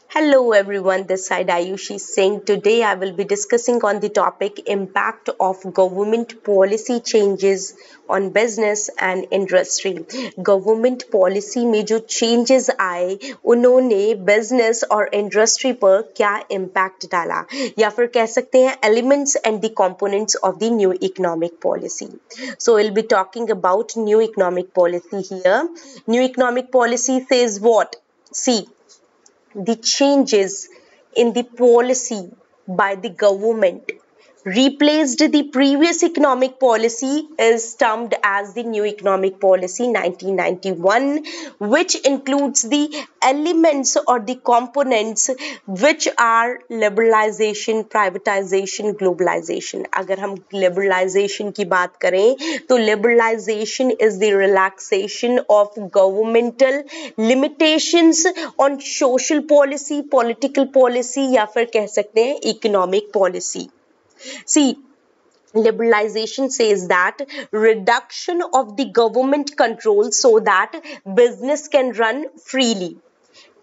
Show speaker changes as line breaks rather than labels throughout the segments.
Hello everyone, this side Ayushi Singh. Today I will be discussing on the topic impact of government policy changes on business and industry. Government policy में जो changes आए उन्होंने business और industry पर क्या impact डाला या फिर कह सकते हैं elements and the components of the new economic policy. So we'll be talking about new economic policy here. New economic policy says what? See, the changes in the policy by the government replaced the previous economic policy is termed as the new economic policy 1991, which includes the elements or the components which are liberalization, privatization, globalization. अगर हम liberalization की बात करें तो liberalization is the relaxation of governmental limitations on social policy, political policy या फिर कह सकते हैं economic policy. See, liberalization says that reduction of the government control so that business can run freely.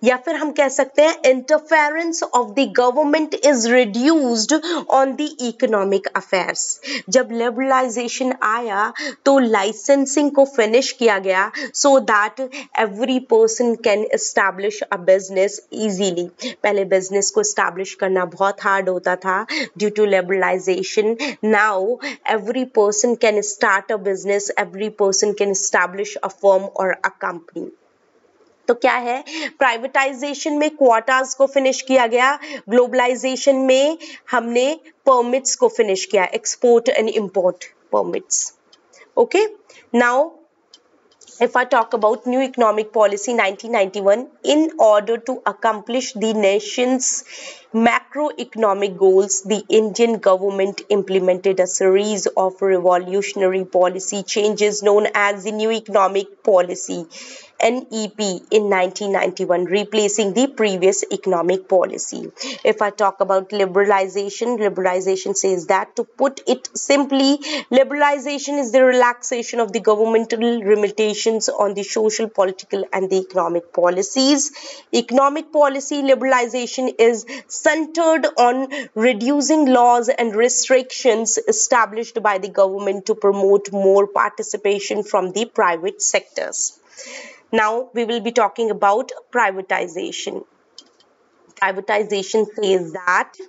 या फिर हम कह सकते हैं interference of the government is reduced on the economic affairs. जब लिबरलाइजेशन आया तो लाइसेंसिंग को फिनिश किया गया so that every person can establish a business easily. पहले बिजनेस को एस्टैब्लिश करना बहुत हार्ड होता था due to liberalisation. Now every person can start a business, every person can establish a firm और अ कंपनी. तो क्या है, प्राइवेटाइजेशन में क्वार्टर्स को फिनिश किया गया, ग्लोबलाइजेशन में हमने परमिट्स को फिनिश किया, export and import permits. Okay, now if I talk about new economic policy 1991, in order to accomplish the nation's macroeconomic goals, the Indian government implemented a series of revolutionary policy changes known as the new economic policy NEP in 1991, replacing the previous economic policy. If I talk about liberalization, liberalization says that, to put it simply, liberalization is the relaxation of the governmental limitations on the social, political and the economic policies. Economic policy liberalization is centered on reducing laws and restrictions established by the government to promote more participation from the private sectors. Now we will be talking about privatization. Privatization says that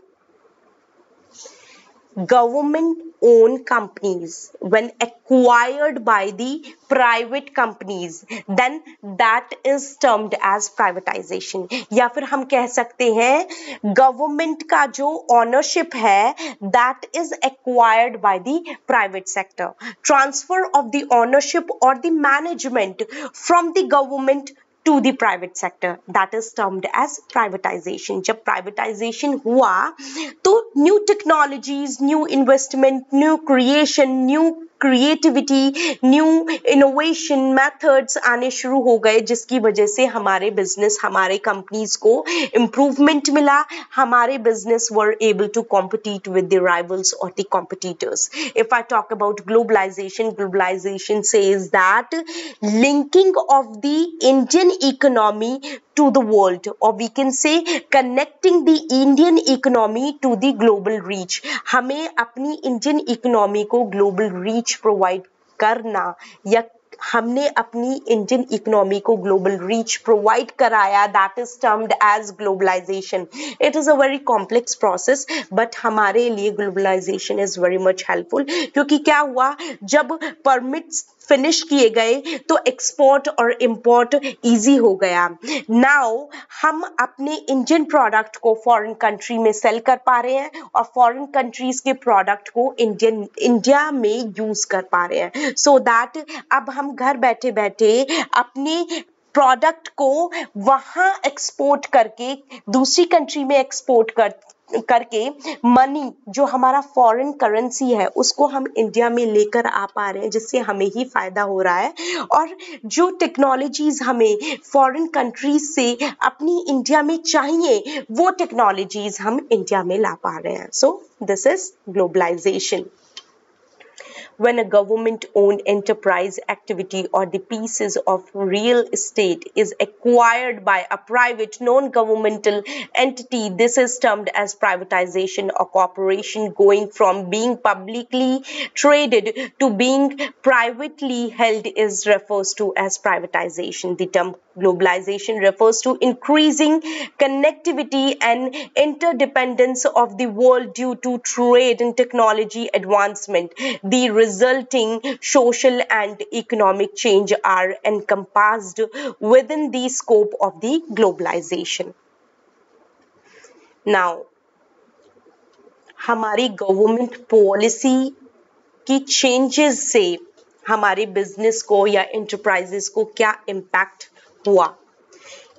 government-owned companies, when acquired by the private companies, then that is termed as privatization. या फिर हम कह सकते हैं government का जो ownership है that is acquired by the private sector. Transfer of the ownership or the management from the government to the private sector, that is termed as privatization. जब privatization हुआ तो new technologies, new investment, new creation, new creativity, new innovation methods आने शुरू हो गए, जिसकी वजह से हमारे बिजनेस, हमारे कंपनीज को इम्प्रूवमेंट मिला. हमारे business were able to compete with the rivals और the competitors. If I talk about globalization, globalization says that linking of the Indian economy to the world, or we can say connecting the Indian economy to the global reach. हमें अपनी Indian economy को global reach provide करना, या हमने अपनी Indian economy को global reach provide कराया, that is termed as globalisation. It is a very complex process, but हमारे लिए globalisation is very much helpful. क्योंकि क्या हुआ, जब परमिट्स फिनिश किए गए तो एक्सपोर्ट और इंपोर्ट इजी हो गया. नाउ हम अपने इंडियन प्रोडक्ट को फॉरेन कंट्री में सेल कर पा रहे हैं और फॉरेन कंट्रीज के प्रोडक्ट को इंडिया में यूज कर पा रहे हैं. सो दैट अब हम घर बैठे बैठे अपने प्रोडक्ट को वहां एक्सपोर्ट करके, दूसरी कंट्री में एक्सपोर्ट करके मनी, जो हमारा फॉरेन करेंसी है, उसको हम इंडिया में लेकर आ पा रहे हैं, जिससे हमें ही फायदा हो रहा है. और जो टेक्नोलॉजीज हमें फॉरेन कंट्रीज से अपनी इंडिया में चाहिए, वो टेक्नोलॉजीज हम इंडिया में ला पा रहे हैं. So this is globalisation. when a government-owned enterprise activity or the pieces of real estate is acquired by a private non-governmental entity, this is termed as privatization or corporation. Going from being publicly traded to being privately held is refers to as privatization. The term globalization refers to increasing connectivity and interdependence of the world due to trade and technology advancement. The resulting social and economic change are encompassed within the scope of the globalization. Now, हमारी government policy की changes से हमारे business को या enterprises को क्या impact हुआ?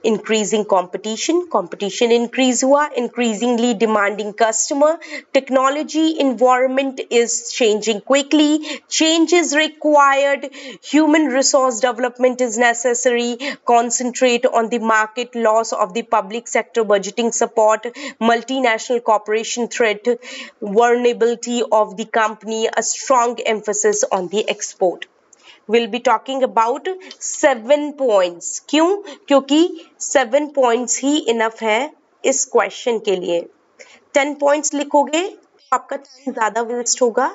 Increasing competition increase हुआ, increasingly demanding customer, technology environment is changing quickly, change is required, human resource development is necessary, concentrate on the market, loss of the public sector budgeting support, multinational corporation threat, vulnerability of the company, a strong emphasis on the export. We'll be talking about 7 points. क्यों? क्योंकि 7 points ही enough है इस question के लिए. 10 points लिखोगे तो आपका time ज़्यादा waste होगा.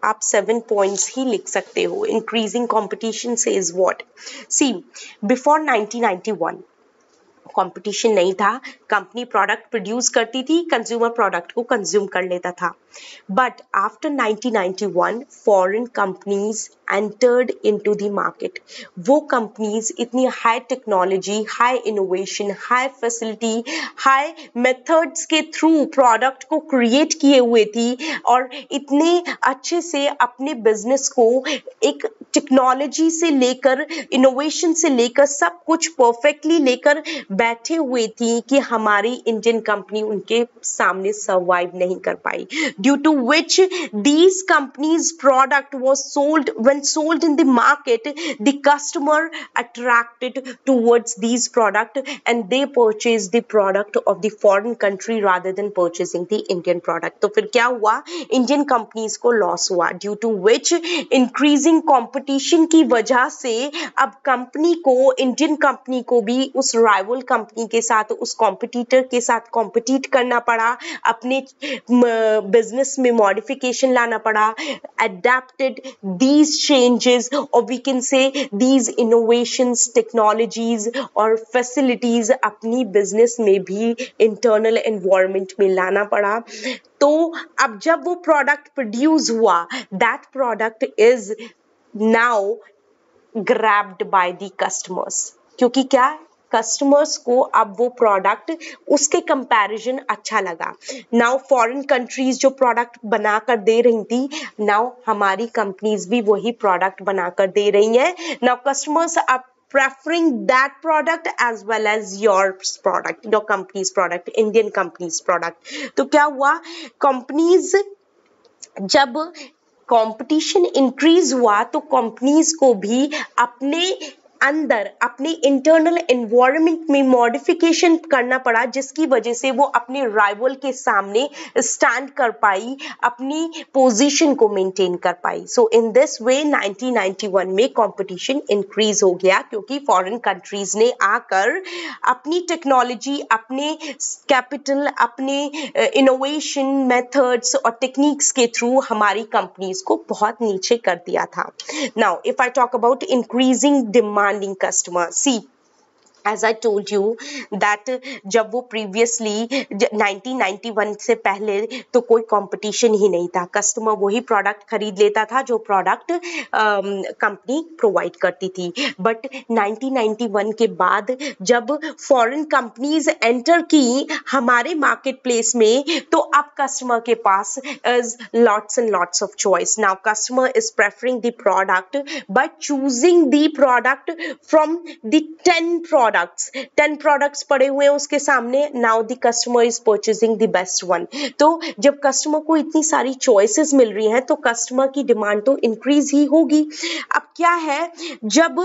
आप 7 points ही लिख सकते हो. Increasing competition says what? See, before 1991 competition नहीं था, कंपनी प्रोडक्ट प्रोड्यूस करती थी, कंज्यूमर प्रोडक्ट को कंज्यूम कर लेता था. But after 1991 foreign companies entered into the market. वो कंपनीज इतनी high technology, high innovation, high facility, high methods के थ्रू प्रोडक्ट को क्रिएट किए हुए थी और इतने अच्छे से अपने बिजनेस को एक टेक्नोलॉजी से लेकर, इनोवेशन से लेकर सब कुछ परफेक्टली लेकर बैठे हुए थी कि हमारी इंडियन कंपनी उनके सामने सर्वाइव नहीं कर पाई. Due to which these companies product was sold, when sold in the market the customer attracted towards these product and they purchase the product of the foreign country rather than purchasing the Indian product. तो फिर क्या हुआ? Indian companies को loss हुआ. Due to which increasing competition की वजह से अब कंपनी को, इंडियन कंपनी को भी उस राइवल कंपनी के साथ, उस कॉम्पिटिटर के साथ कॉम्पिटिट करना पड़ा, अपने बिजनेस में मॉडिफिकेशन लाना पड़ा, अडेप्टेड दीज चेंजेस और we can say these innovations, technologies और फैसिलिटीज अपनी बिजनेस में भी इंटरनल एनवायरनमेंट में लाना पड़ा. तो अब जब वो प्रोडक्ट प्रोड्यूस हुआ, that product is now grabbed by the customers. क्योंकि क्या, कस्टमर्स को अब वो प्रोडक्ट उसके कंपैरिजन अच्छा लगा. नाउ फॉरेन कंट्रीज जो प्रोडक्ट बनाकर दे रही थी, नाउ हमारी कंपनीज भी वही प्रोडक्ट बनाकर दे रही हैं. Now customers are preferring that product as well as your product, your company's product, Indian company's product. तो क्या हुआ? कंपनीज, जब कंपटीशन इंक्रीज हुआ तो कंपनीज को भी अपने अंदर, अपने इंटरनल एनवायरनमेंट में मॉडिफिकेशन करना पड़ा, जिसकी वजह से वो अपने राइवल के सामने स्टैंड कर पाई, अपनी पोजीशन को मेंटेन कर पाई. सो इन दिस वे 1991 में कंपटीशन इंक्रीज हो गया क्योंकि फॉरेन कंट्रीज ने आकर अपनी टेक्नोलॉजी, अपने कैपिटल, अपने इनोवेशन मेथड्स और टेक्निक्स के थ्रू हमारी कंपनीज को बहुत नीचे कर दिया था. Now if I talk about increasing demand customer, see, as I told you that जब वो previously 1991 से पहले तो कोई competition ही नहीं था, कस्टमर वही प्रोडक्ट खरीद लेता था जो प्रोडक्ट कंपनी प्रोवाइड करती थी. बट 1991 के बाद जब फॉरेन कंपनीज एंटर की हमारे मार्केट प्लेस में, तो अब कस्टमर के पास is lots and lots of choice. Now customer is preferring the product but choosing the product from the 10 products पड़े हुए हैं उसके सामने. Now the customer is purchasing the best one. तो जब कस्टमर को इतनी सारी चॉइसेस मिल रही हैं तो कस्टमर की डिमांड तो इंक्रीज ही होगी. अब क्या है, जब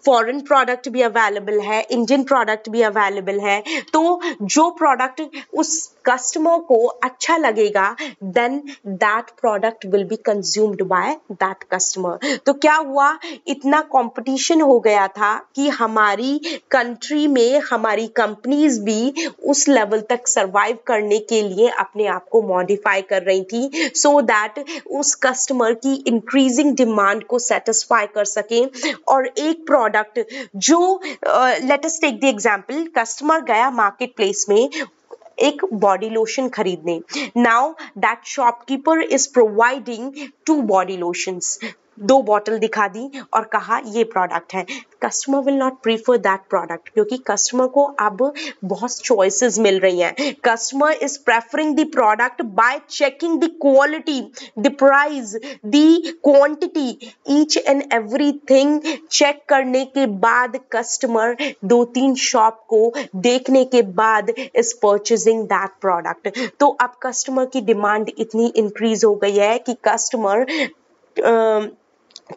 फॉरेन प्रोडक्ट भी अवेलेबल है, इंडियन प्रोडक्ट भी अवेलेबल है, तो जो प्रोडक्ट उस कस्टमर को अच्छा लगेगा, then that product will be consumed by that customer. तो क्या हुआ, इतना कंपटीशन हो गया था कि हमारी कंट्री में हमारी कंपनीज भी उस लेवल तक सरवाइव करने के लिए अपने आप को मॉडिफाई कर रही थी, सो दैट उस कस्टमर की इंक्रीजिंग डिमांड को सेटिस्फाई कर सके। और एक प्रोडक्ट जो let us take the example, customer गया मार्केट प्लेस में एक बॉडी लोशन खरीदने। Now that shopkeeper is providing 2 body lotions, 2 bottle दिखा दी और कहा ये प्रोडक्ट है। Customer will not prefer that product, क्योंकि कस्टमर को अब बहुत चॉइसेस मिल रही हैं। Customer is preferring the product bye checking the quality, the price, the quantity, each and everything check करने के बाद कस्टमर 2-3 शॉप को देखने के बाद इज परचेजिंग दैट प्रोडक्ट। तो अब कस्टमर की डिमांड इतनी इंक्रीज हो गई है कि कस्टमर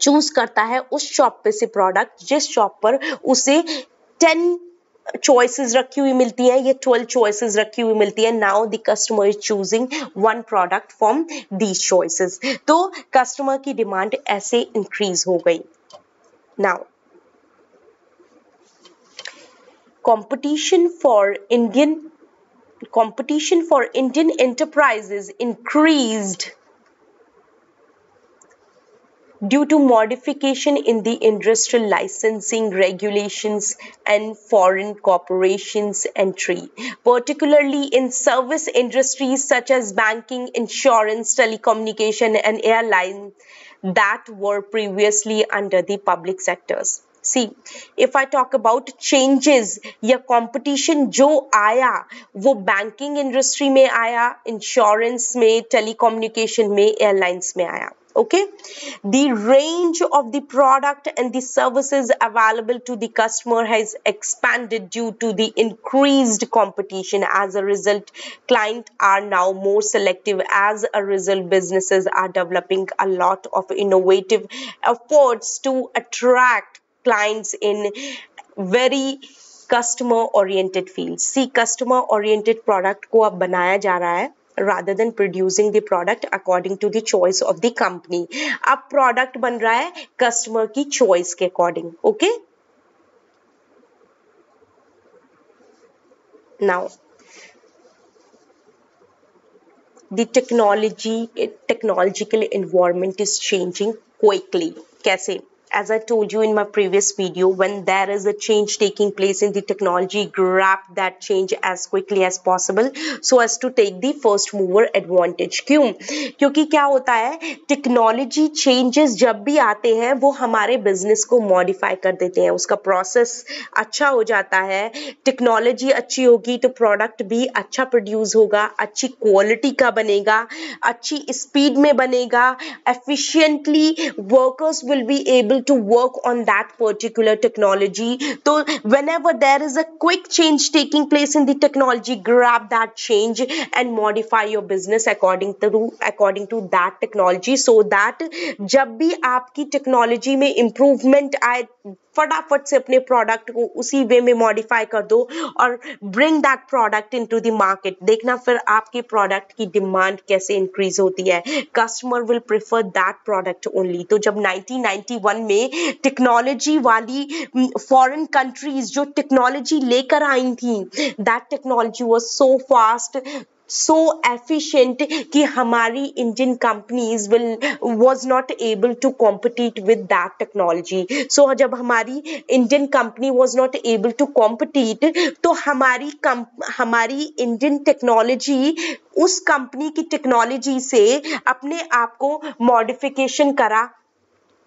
चूज करता है उस शॉप पे से प्रोडक्ट जिस शॉप पर उसे 10 चॉइसेस रखी हुई मिलती है, ये 12 चॉइसेस रखी हुई मिलती है। Now the customer is choosing 1 product from these choices. तो कस्टमर की डिमांड ऐसे इंक्रीज हो गई। Now competition for Indian enterprises increased due to modification in the industrial licensing regulations and foreign corporations entry, particularly in service industries such as banking, insurance, telecommunication, and airline that were previously under the public sectors. See, if I talk about changes या competition जो आया वो banking industry में आया, insurance में, telecommunication में, airlines में आया. Okay, the range of the product and the services available to the customer has expanded due to the increased competition. As a result, clients are now more selective. As a result, businesses are developing a lot of innovative efforts to attract clients in very customer oriented fields. See, customer oriented product को अब बनाया जा रहा है rather than producing the product according to the choice of the company. अब product बन रहा है customer की choice के according. Okay? Now, the technological environment is changing quickly. कैसे? As I told you in my previous video, when there is a change taking place in the technology, grab that change as quickly as possible so as to take the first mover advantage. क्यों? क्योंकि क्या होता है, technology changes जब भी आते हैं वो हमारे बिजनेस को मॉडिफाई कर देते हैं, उसका प्रोसेस अच्छा हो जाता है। टेक्नोलॉजी अच्छी होगी तो प्रोडक्ट भी अच्छा प्रोड्यूस होगा, अच्छी क्वालिटी का बनेगा, अच्छी स्पीड में बनेगा, efficiently workers will be able to work on that particular technology. So whenever there is a quick change taking place in the technology, grab that change and modify your business according to that technology, so that जब भी आपकी technology में improvement आए फटाफट से अपने product को उसी वे में मॉडिफाई कर दो और bring that product into the market. देखना फिर आपके प्रोडक्ट की डिमांड कैसे इंक्रीज होती है। Customer will prefer that product only. तो जब 1991 में टेक्नोलॉजी वाली फॉरेन कंट्रीज जो टेक्नोलॉजी लेकर आई थी, that technology was so fast, so efficient कि हमारी Indian companies was not able to compete with that technology. So जब हमारी Indian company was not able to compete, तो हमारी Indian technology उस कंपनी की टेक्नोलॉजी से अपने आप को मॉडिफिकेशन करा,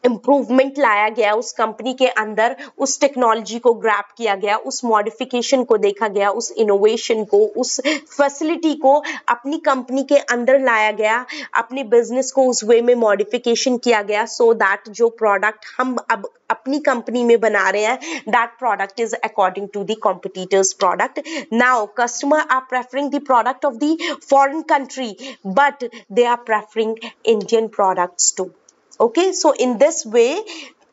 इम्प्रूवमेंट लाया गया उस कंपनी के अंदर, उस टेक्नोलॉजी को ग्रैब किया गया, उस मॉडिफिकेशन को देखा गया, उस इनोवेशन को, उस फैसिलिटी को अपनी कंपनी के अंदर लाया गया, अपने बिजनेस को उस वे में मॉडिफिकेशन किया गया, सो दैट जो प्रोडक्ट हम अब अपनी कंपनी में बना रहे हैं, that product is according to the competitors product. Now customer are preferring the product of the foreign country, but they are preferring Indian products too. Okay, so in this way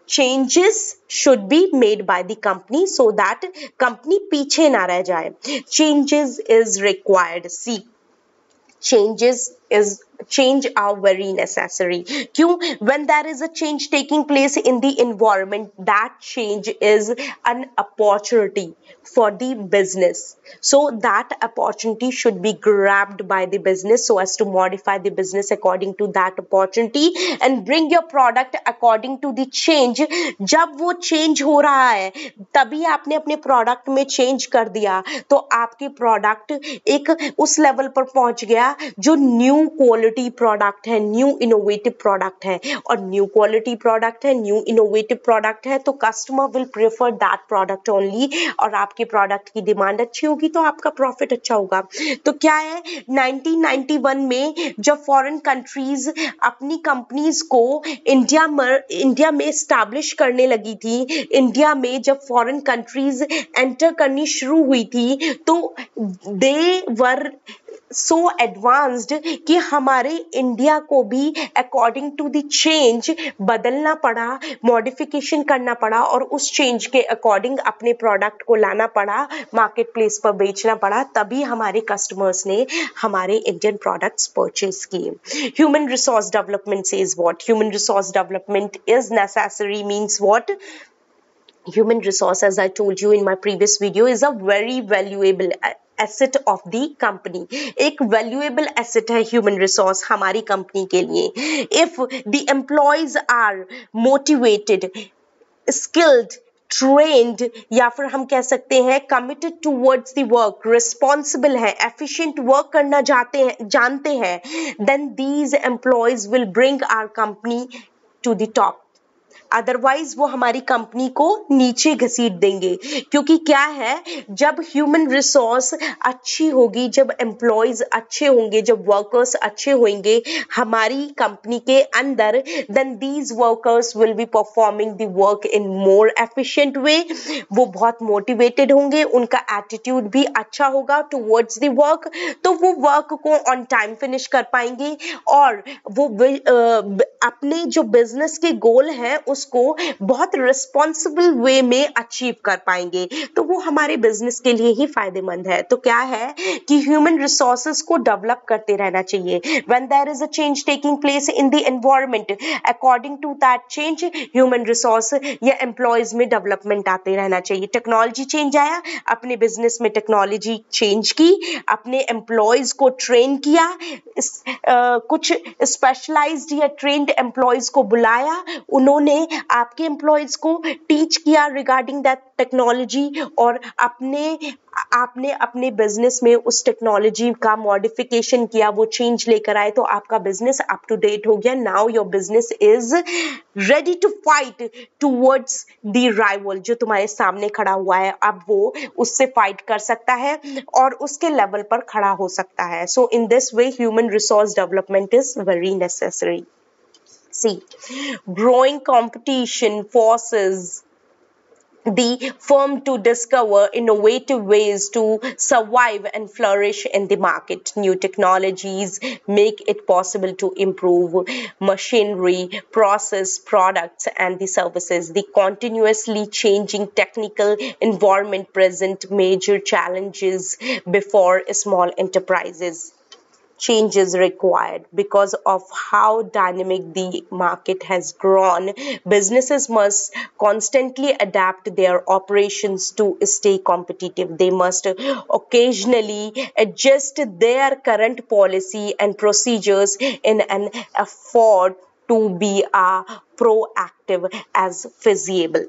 changes should be made by the company so that company पीछे ना रह जाए. Changes is required. See, change are very necessary. क्यों? When there is a change taking place in the environment, that change is an opportunity for the business, so that opportunity should be grabbed by the business so as to modify the business according to that opportunity and bring your product according to the change. जब वो change हो रहा है तभी आपने अपने product में change कर दिया तो आपके प्रोडक्ट एक उस लेवल पर पहुंच गया जो न्यू क्वालिटी प्रोडक्ट है, न्यू इनोवेटिव प्रोडक्ट है, और न्यू क्वालिटी प्रोडक्ट है, न्यू इनोवेटिव प्रोडक्ट है, तो customer will prefer that product only, और आपके प्रोडक्ट की डिमांड अच्छी होगी तो आपका प्रॉफिट अच्छा होगा। तो क्या है, 1991 में जब फॉरेन कंट्रीज अपनी कंपनीज को इंडिया में स्टैब्लिश करने लगी थी, इंडिया में जब फॉरेन कंट्रीज एंटर करनी शुरू हुई थी तो दे वर सो एडवांस्ड कि हमारे इंडिया को भी अकॉर्डिंग टू द चेंज बदलना पड़ा, मॉडिफिकेशन करना पड़ा, और उस चेंज के अकॉर्डिंग अपने प्रोडक्ट को लाना पड़ा, मार्केट प्लेस पर बेचना पड़ा, तभी हमारे कस्टमर्स ने हमारे इंडियन प्रोडक्ट्स परचेज किए। Human resource development says what? Human resource development is necessary means what? Human resource, as I told you in my previous video, is a very valuable asset of the company. एक valuable asset है human resource हमारी company के लिए। If the employees are motivated, skilled, trained, या फिर हम कह सकते हैं committed towards the work, responsible है, efficient work करना जानते हैं, then these employees will bring our company to the top. Otherwise वो हमारी कंपनी को नीचे घसीट देंगे, क्योंकि क्या है, जब ह्यूमन रिसोर्स अच्छी होगी, जब एम्प्लॉयज अच्छे होंगे, जब वर्कर्स अच्छे होंगे हमारी कंपनी के अंदर, then these workers will be performing the work in more efficient way. वो बहुत मोटिवेटेड होंगे, उनका एटीट्यूड भी अच्छा होगा टुवर्ड्स द वर्क, तो वो वर्क को ऑन टाइम फिनिश कर पाएंगे और वो अपने जो बिजनेस के गोल है उसको बहुत रिस्पॉन्सिबल वे में अचीव कर पाएंगे, तो वो हमारे बिजनेस के लिए ही फायदेमंद है। तो क्या है कि ह्यूमन रिसोर्सेज को डेवलप करते रहना चाहिए। When there is a change taking place in the environment, according to that change human resource या एम्प्लॉयज में डेवलपमेंट आते रहना चाहिए। टेक्नोलॉजी चेंज आया, अपने बिजनेस में टेक्नोलॉजी चेंज की, अपने एम्प्लॉयज को ट्रेन किया, कुछ स्पेशलाइज्ड या ट्रेन्ड एम्प्लॉयज को बुलाया, उन्होंने आपके एम्प्लॉयज को टीच किया रिगार्डिंग दैट टेक्नोलॉजी, और आपने अपने बिजनेस में उस टेक्नोलॉजी का मॉडिफिकेशन किया, वो चेंज लेकर आए, तो आपका बिजनेस अप टू डेट हो गया। Now your business is ready to fight towards the rival, जो तुम्हारे सामने खड़ा हुआ है, अब वो उससे फाइट कर सकता है और उसके लेवल पर खड़ा हो सकता है। So in this way human resource development is very necessary. See, growing competition forces the firm to discover innovative ways to survive and flourish in the market. New technologies make it possible to improve machinery, process, products, and the services. The continuously changing technical environment present major challenges before small enterprises. Change is required because of how dynamic the market has grown. Businesses must constantly adapt their operations to stay competitive. They must occasionally adjust their current policy and procedures in an effort to be proactive as feasible.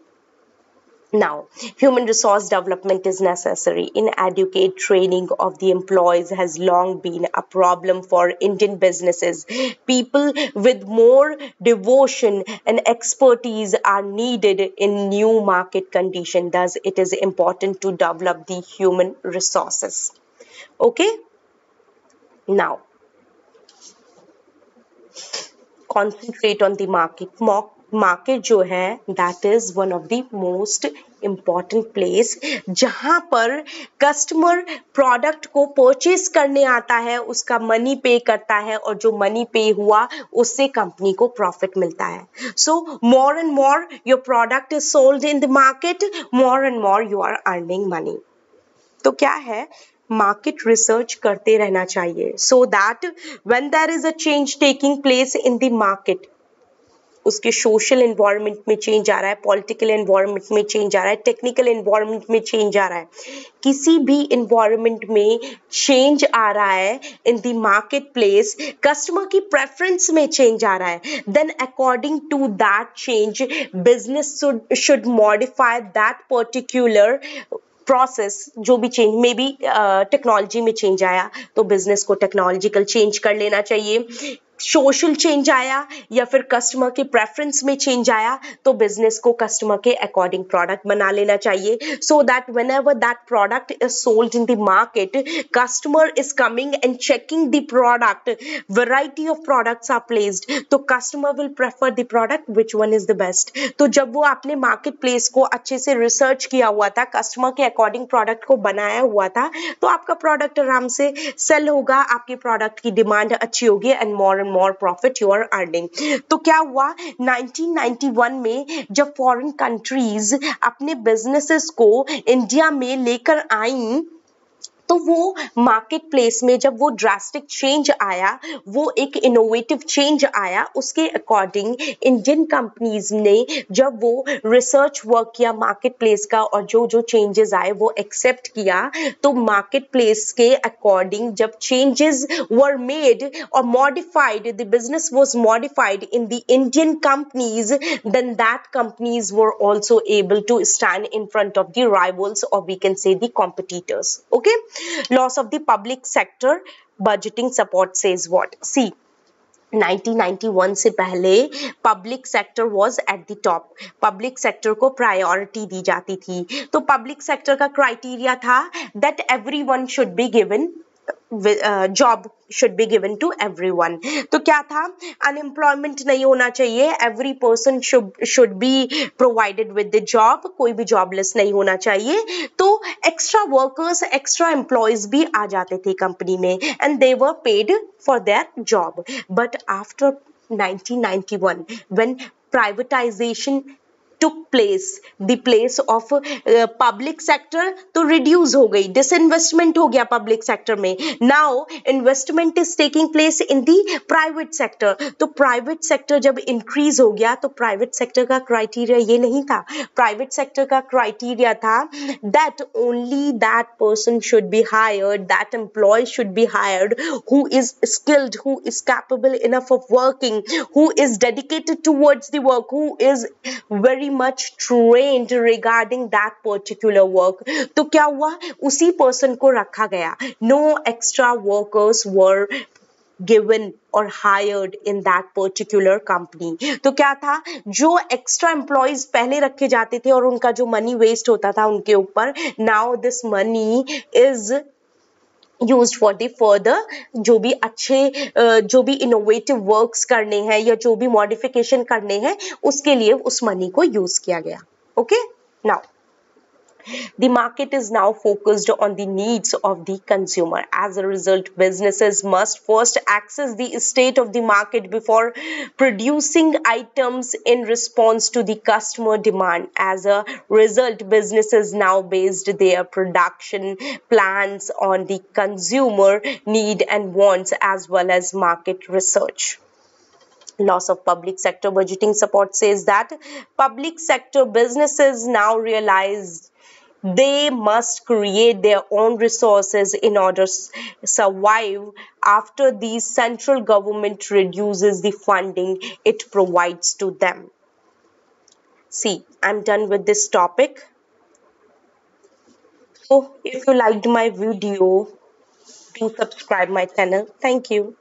Now, human resource development is necessary. Inadequate training of the employees has long been a problem for Indian businesses. People with more devotion and expertise are needed in new market conditions. Thus, it is important to develop the human resources. Okay? Now, concentrate on the market. Market जो है that is one of the most important place जहां पर customer product को purchase करने आता है, उसका money पे करता है, और जो मनी पे हुआ उससे कंपनी को प्रॉफिट मिलता है। So more and more your product is sold in the market, more and more you are earning money. तो क्या है, मार्केट रिसर्च करते रहना चाहिए so that when there is a change taking place in the market, उसके social environment में change आ रहा है, पॉलिटिकल एनवायरनमेंट में चेंज आ रहा है, टेक्निकल एनवायरनमेंट में चेंज आ रहा है, किसी भी एनवायरनमेंट में चेंज आ रहा है in the market place, customer की प्रेफरेंस में चेंज आ रहा है, then according to that change business should modify that particular process. जो भी चेंज मे बी टेक्नोलॉजी में चेंज आया तो बिजनेस को टेक्नोलॉजिकल चेंज कर लेना चाहिए, सोशल चेंज आया या फिर कस्टमर के प्रेफरेंस में चेंज आया तो बिजनेस को कस्टमर के अकॉर्डिंग प्रोडक्ट बना लेना चाहिए so that whenever that product is sold in the market, customer is coming and checking the product, variety of products are placed, तो customer will prefer the product which one is the best. तो जब वो आपने market place को अच्छे से research किया हुआ था, कस्टमर के अकॉर्डिंग प्रोडक्ट को बनाया हुआ था, तो आपका प्रोडक्ट आराम से सेल होगा, आपके प्रोडक्ट की डिमांड अच्छी होगी and more profit you are earning। तो क्या हुआ 1991 में जब फॉरेन कंट्रीज अपने बिजनेसेस को इंडिया में लेकर आई, तो वो मार्केट प्लेस में जब वो ड्रास्टिक चेंज आया, वो एक इनोवेटिव चेंज आया, उसके अकॉर्डिंग इंडियन कंपनीज ने जब वो रिसर्च वर्क किया मार्केट प्लेस का और जो जो चेंजेस आए वो एक्सेप्ट किया, तो मार्केट प्लेस के अकॉर्डिंग जब चेंजेस वर मेड और modified, the business was modified in the Indian companies, then that companies were also able to stand in front of the rivals or we can say the competitors। Okay, loss of the public sector budgeting support says what? See, 1991 से पहले public sector was at the top, public sector को priority दी जाती थी, तो public sector का criteria था that everyone should be given job, should be given to everyone. तो क्या था, अनएम्प्लॉयमेंट नहीं होना चाहिए, every person should be provided with the job, कोई भी जॉबलेस नहीं होना चाहिए, तो एक्स्ट्रा वर्कर्स एक्स्ट्रा एम्प्लॉयज भी आ जाते थे कंपनी में and they were paid for their job. But after 1991 when privatization took place, the place of public sector तो reduce हो गई, disinvestment हो गया public sector में, now investment is taking place in the private sector। तो private sector जब increase हो गया तो private sector का criteria ये नहीं था, private sector का criteria था that only that person should be hired, that employee should be hired who is skilled, who is capable enough of working, who is dedicated towards the work, who is very much trained regarding that particular work। तो क्या हुआ, उसी person को रखा गया, no extra workers were given or hired in that particular company। तो क्या था, जो एक्स्ट्रा एम्प्लॉयज पहले रखे जाते थे और उनका जो मनी वेस्ट होता था उनके ऊपर, now this money is use for the further जो भी अच्छे जो भी इनोवेटिव वर्क्स करने हैं या जो भी मॉडिफिकेशन करने हैं उसके लिए उस मनी को यूज किया गया। Okay, now the market is now focused on the needs of the consumer. As a result, businesses must first access the state of the market before producing items in response to the customer demand. As a result, businesses now based their production plans on the consumer need and wants as well as market research. Loss of public sector budgeting support says that public sector businesses now realize they must create their own resources in order to survive after the central government reduces the funding it provides to them. See, I'm done with this topic. So if you liked my video, do subscribe my channel. Thank you.